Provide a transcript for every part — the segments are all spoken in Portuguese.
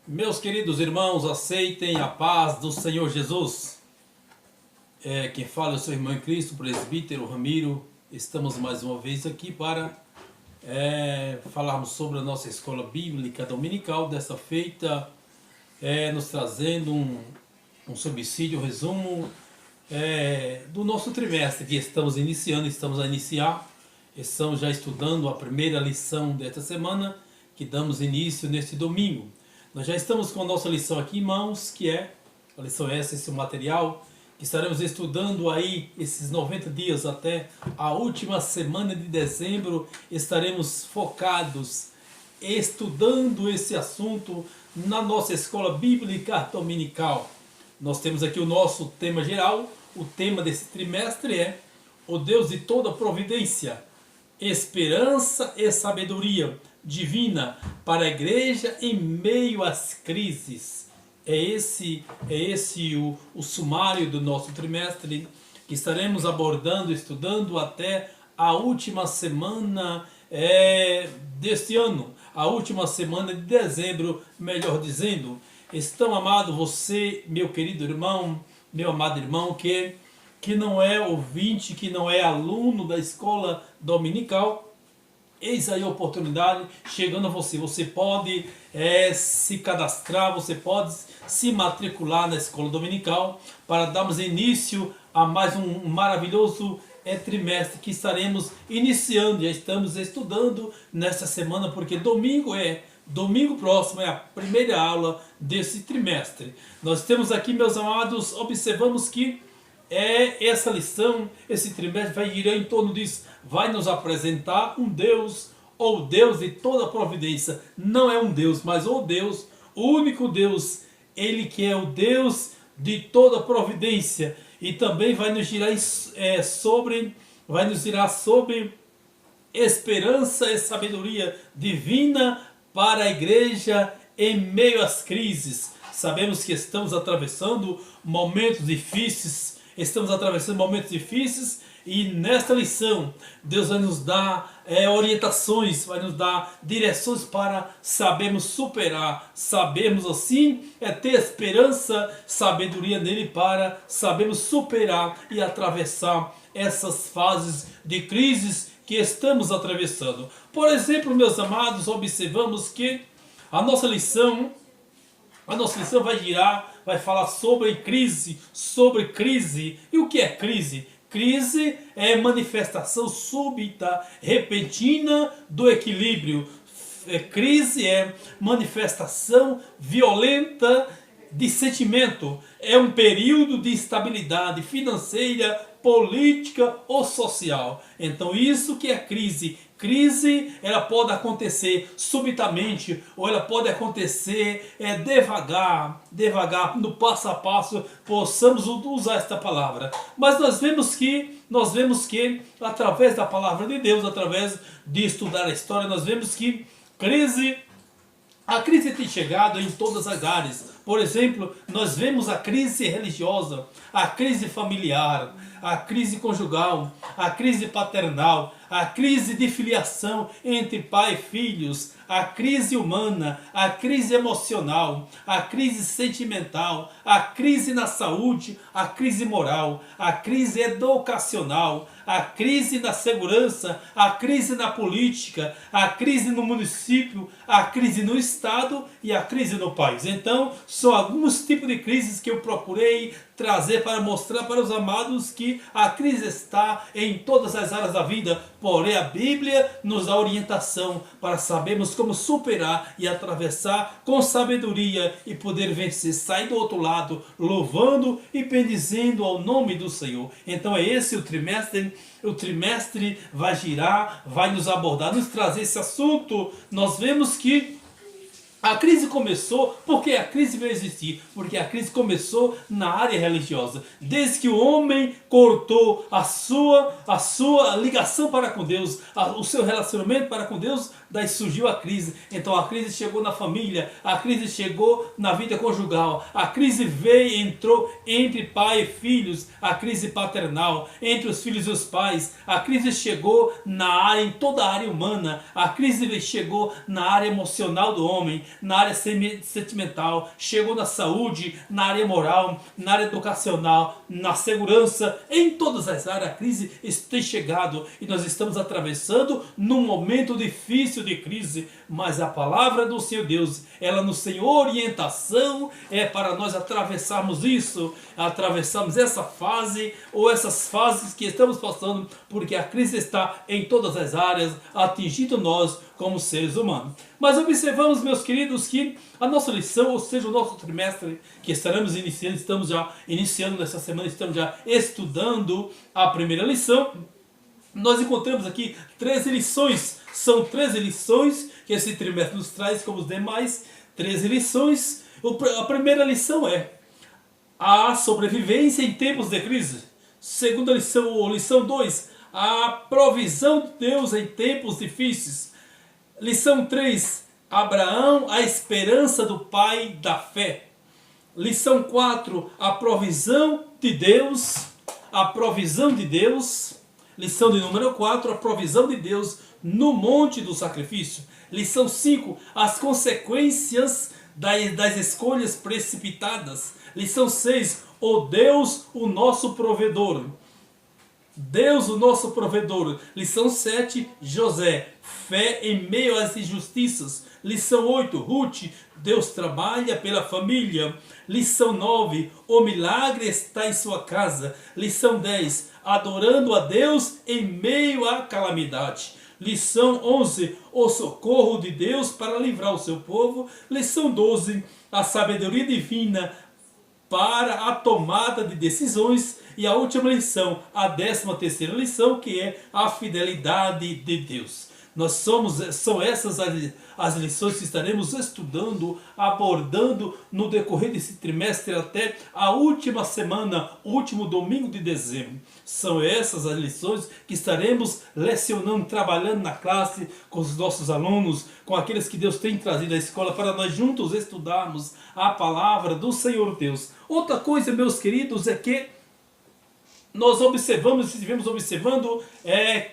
Meus queridos irmãos, aceitem a paz do Senhor Jesus. Quem fala é o seu irmão em Cristo, presbítero Ramiro. Estamos mais uma vez aqui para falarmos sobre a nossa escola bíblica dominical, dessa feita, nos trazendo um subsídio, um resumo do nosso trimestre que estamos a iniciar. Estamos já estudando a primeira lição desta semana, que damos início neste domingo. Nós já estamos com a nossa lição aqui em mãos, que é a lição esse material, que estaremos estudando aí esses 90 dias até a última semana de dezembro. Estaremos focados, estudando esse assunto na nossa escola bíblica dominical. Nós temos aqui o nosso tema geral. O tema desse trimestre é o Deus de toda providência, esperança e sabedoria divina para a igreja em meio às crises. É esse o sumário do nosso trimestre, que estaremos abordando, estudando até a última semana deste ano, a última semana de dezembro, melhor dizendo. Então, amado, você, meu querido irmão, meu amado irmão, que não é ouvinte, que não é aluno da escola dominical, eis aí a oportunidade chegando a você. Você pode se cadastrar, você pode se matricular na escola dominical para darmos início a mais um maravilhoso trimestre que estaremos iniciando. Já estamos estudando nesta semana, porque domingo próximo é a primeira aula desse trimestre. Nós temos aqui, meus amados, observamos que essa lição, esse trimestre vai girar em torno disso. Vai nos apresentar um Deus, ou Deus de toda providência. Não é um Deus, mas o Deus, o único Deus, Ele que é o Deus de toda providência. E também vai nos girar sobre esperança e sabedoria divina para a igreja em meio às crises. Sabemos que estamos atravessando momentos difíceis, e nesta lição Deus vai nos dar orientações, vai nos dar direções para sabermos superar, sabermos assim ter esperança, sabedoria nele para sabermos superar e atravessar essas fases de crises que estamos atravessando. Por exemplo, meus amados, observamos que a nossa lição vai falar sobre crise. E o que é crise? Crise é manifestação súbita, repentina do equilíbrio. Crise é manifestação violenta de sentimento. É um período de instabilidade financeira, política ou social. Então isso que é crise. Crise, ela pode acontecer subitamente, ou ela pode acontecer devagar, no passo a passo, possamos usar esta palavra. Mas nós vemos que através da palavra de Deus, através de estudar a história, nós vemos que a crise tem chegado em todas as áreas. Por exemplo, nós vemos a crise religiosa, a crise familiar, a crise conjugal, a crise paternal, a crise de filiação entre pai e filhos, a crise humana, a crise emocional, a crise sentimental, a crise na saúde, a crise moral, a crise educacional, a crise na segurança, a crise na política, a crise no município, a crise no estado e a crise no país. Então, são alguns tipos de crises que eu procurei trazer para mostrar para os amados que a crise está em todas as áreas da vida, porém a Bíblia nos dá orientação para sabermos como superar e atravessar com sabedoria e poder vencer, sair do outro lado, louvando e bendizendo ao nome do Senhor. Então é esse o trimestre vai girar, vai nos abordar, nos trazer esse assunto. Nós vemos que a crise começou, porque a crise veio existir, porque a crise começou na área religiosa. Desde que o homem cortou a sua ligação para com Deus, o seu relacionamento para com Deus, daí surgiu a crise. Então a crise chegou na família, a crise chegou na vida conjugal, a crise veio e entrou entre pai e filhos, a crise paternal, entre os filhos e os pais, a crise chegou na área, em toda a área humana, a crise chegou na área emocional do homem, na área sentimental, chegou na saúde, na área moral, na área educacional, na segurança, em todas as áreas a crise tem chegado e nós estamos atravessando num momento difícil de crise, mas a palavra do Senhor Deus, ela nos tem orientação, para nós atravessarmos isso, atravessarmos essa fase ou essas fases que estamos passando, porque a crise está em todas as áreas, atingindo nós como seres humanos. Mas observamos, meus queridos, que a nossa lição, ou seja, o nosso trimestre que estaremos iniciando, estamos já iniciando nessa semana, estamos já estudando a primeira lição. Nós encontramos aqui 13 lições, são 13 lições que esse trimestre nos traz, como os demais, 13 lições. A primeira lição é a sobrevivência em tempos de crise. Segunda lição, ou lição 2, a provisão de Deus em tempos difíceis. Lição 3, Abraão, a esperança do pai da fé. Lição 4, a provisão de Deus, a provisão de Deus. Lição de número 4, a provisão de Deus no monte do sacrifício. Lição 5, as consequências das escolhas precipitadas. Lição 6, o Deus, o nosso provedor. Deus, o nosso provedor. Lição 7, José, fé em meio às injustiças. Lição 8, Ruth, Deus trabalha pela família. Lição 9, o milagre está em sua casa. Lição 10, adorando a Deus em meio à calamidade. Lição 11, o socorro de Deus para livrar o seu povo. Lição 12, a sabedoria divina para a tomada de decisões. E a última lição, a 13ª lição, que é a fidelidade de Deus. São essas as lições que estaremos estudando, abordando no decorrer desse trimestre até a última semana, o último domingo de dezembro. São essas as lições que estaremos lecionando, trabalhando na classe com os nossos alunos, com aqueles que Deus tem trazido à escola para nós juntos estudarmos a palavra do Senhor Deus. Outra coisa, meus queridos, é que nós observamos, estivemos observando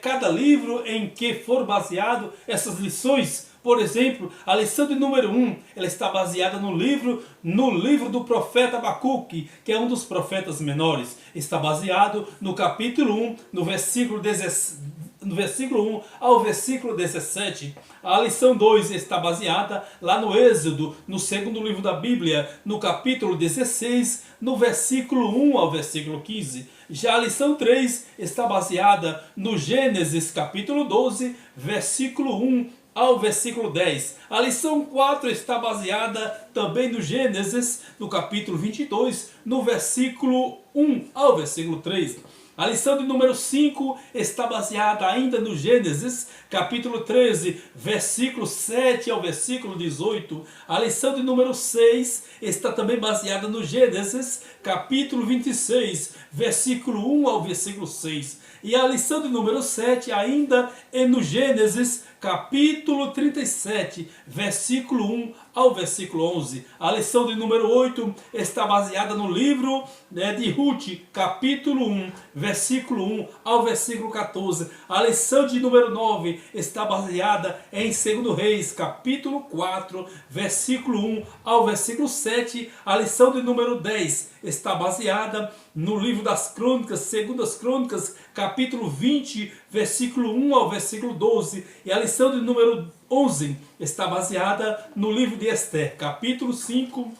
cada livro em que for baseado essas lições. Por exemplo, a lição de número 1, ela está baseada no livro do profeta Abacuque, que é um dos profetas menores. Está baseado no capítulo 1, no versículo 1 ao versículo 17. A lição 2 está baseada lá no Êxodo, no segundo livro da Bíblia, no capítulo 16, no versículo 1 ao versículo 15. Já a lição 3 está baseada no Gênesis, capítulo 12, versículo 1 ao versículo 10. A lição 4 está baseada também no Gênesis, no capítulo 22, no versículo 1 ao versículo 3. A lição de número 5 está baseada ainda no Gênesis, capítulo 13, versículo 7 ao versículo 18. A lição de número 6 está também baseada no Gênesis, capítulo 26, versículo 1 ao versículo 6. E a lição de número 7 ainda é no Gênesis, capítulo 37, versículo 1 ao versículo 11. A lição de número 8 está baseada no livro de Ruth, capítulo 1, versículo 1 ao versículo 14. A lição de número 9 está baseada em 2 Reis, capítulo 4, versículo 1 ao versículo 7. A lição de número 10 está baseada no livro das Crônicas, 2 Crônicas, capítulo 20, versículo 1 ao versículo 12. E a lição de número 11 está baseada no livro de Esther, capítulo 5,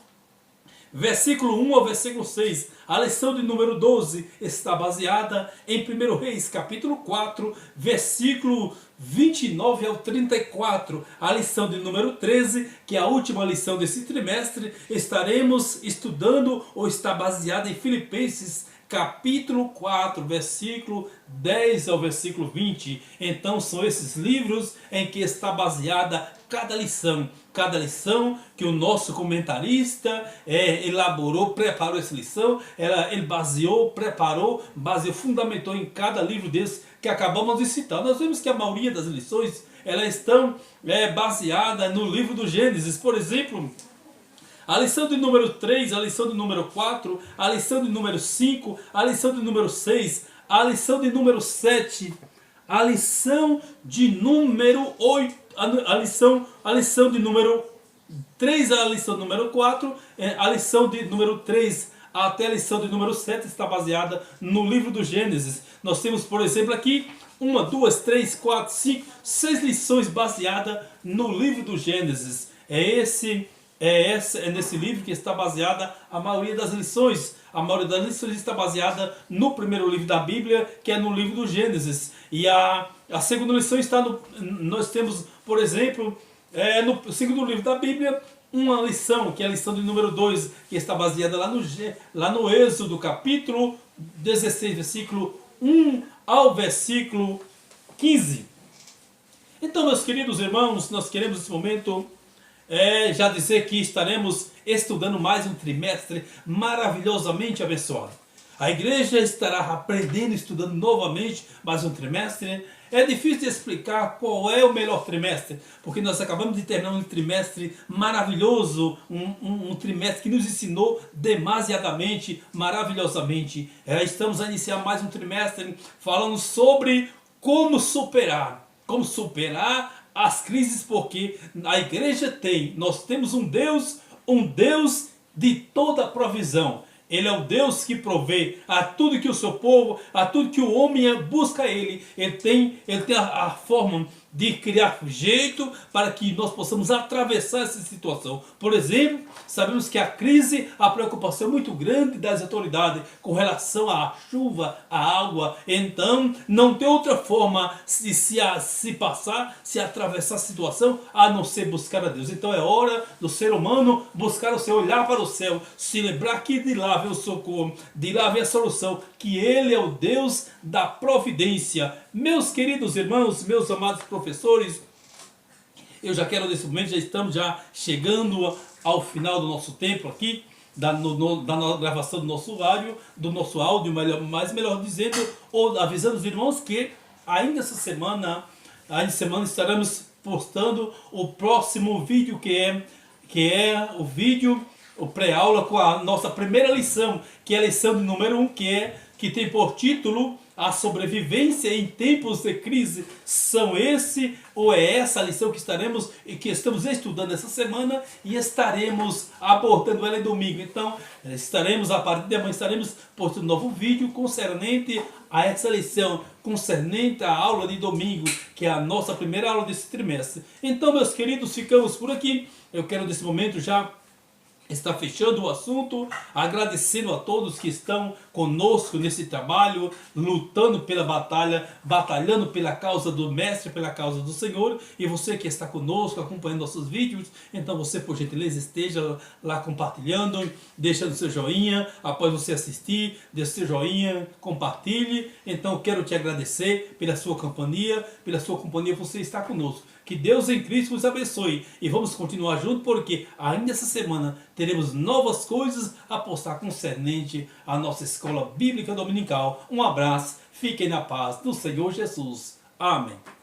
versículo 1 ao versículo 6. A lição de número 12 está baseada em 1 Reis, capítulo 4, versículo 29 ao 34. A lição de número 13, que é a última lição desse trimestre, estaremos estudando ou está baseada em Filipenses, capítulo 4, versículo 10 ao versículo 20. Então são esses livros em que está baseada cada lição que o nosso comentarista elaborou, preparou essa lição, ele baseou, fundamentou em cada livro desse que acabamos de citar. Nós vemos que a maioria das lições elas estão baseadas no livro do Gênesis. Por exemplo, a lição de número 3, a lição de número 4, a lição de número 5, a lição de número 6, a lição de número 7, a lição de número 8, a lição de número 3, a lição de número 4, a lição de número 3 até a lição de número 7 está baseada no livro do Gênesis. Nós temos, por exemplo, aqui 1, 2, 3, 4, 5, 6 lições baseadas no livro do Gênesis. É nesse livro que está baseada a maioria das lições. A maioria das lições está baseada no primeiro livro da Bíblia, que é no livro do Gênesis. E a segunda lição está nós temos, por exemplo, no segundo livro da Bíblia, uma lição, que é a lição de número 2, que está baseada lá no Êxodo, capítulo 16, versículo 1 ao versículo 15. Então, meus queridos irmãos, nós queremos nesse momento já dizer que estaremos estudando mais um trimestre maravilhosamente abençoado. A igreja estará aprendendo, estudando novamente mais um trimestre. É difícil de explicar qual é o melhor trimestre, porque nós acabamos de terminar um trimestre maravilhoso, um trimestre que nos ensinou demasiadamente, maravilhosamente. Estamos a iniciar mais um trimestre falando sobre como superar as crises, porque a igreja nós temos um Deus de toda provisão. Ele é o Deus que provê a tudo que o seu povo, a tudo que o homem busca ele. Ele tem a forma de criar jeito para que nós possamos atravessar essa situação. Por exemplo, sabemos que a crise, a preocupação é muito grande das autoridades com relação à chuva, à água. Então, não tem outra forma se atravessar a situação a não ser buscar a Deus. Então é hora do ser humano buscar o Senhor, olhar para o céu, se lembrar que de lá vem o socorro, de lá vem a solução, que Ele é o Deus da providência. Meus queridos irmãos, meus amados professores, eu já quero nesse momento, já estamos chegando ao final do nosso tempo aqui, da gravação do nosso áudio, melhor dizendo, ou avisando os irmãos que ainda essa semana estaremos postando o próximo vídeo, que é o vídeo, o pré-aula com a nossa primeira lição, que é a lição de número 1, que tem por título A Sobrevivência em Tempos de Crise. É essa a lição que estamos estudando essa semana e estaremos abordando ela em domingo. Então, a partir de amanhã estaremos postando um novo vídeo concernente a essa lição, concernente à aula de domingo, que é a nossa primeira aula desse trimestre. Então, meus queridos, ficamos por aqui. Eu quero nesse momento já está fechando o assunto, agradecendo a todos que estão conosco nesse trabalho, lutando pela batalha, batalhando pela causa do Mestre, pela causa do Senhor. E você que está conosco, acompanhando nossos vídeos, então você, por gentileza, esteja lá compartilhando, deixando seu joinha, após você assistir, deixe seu joinha, compartilhe. Então quero te agradecer pela sua companhia, você está conosco. Que Deus em Cristo nos abençoe. E vamos continuar juntos, porque ainda essa semana teremos novas coisas a postar concernente à nossa escola bíblica dominical. Um abraço, fiquem na paz do Senhor Jesus. Amém.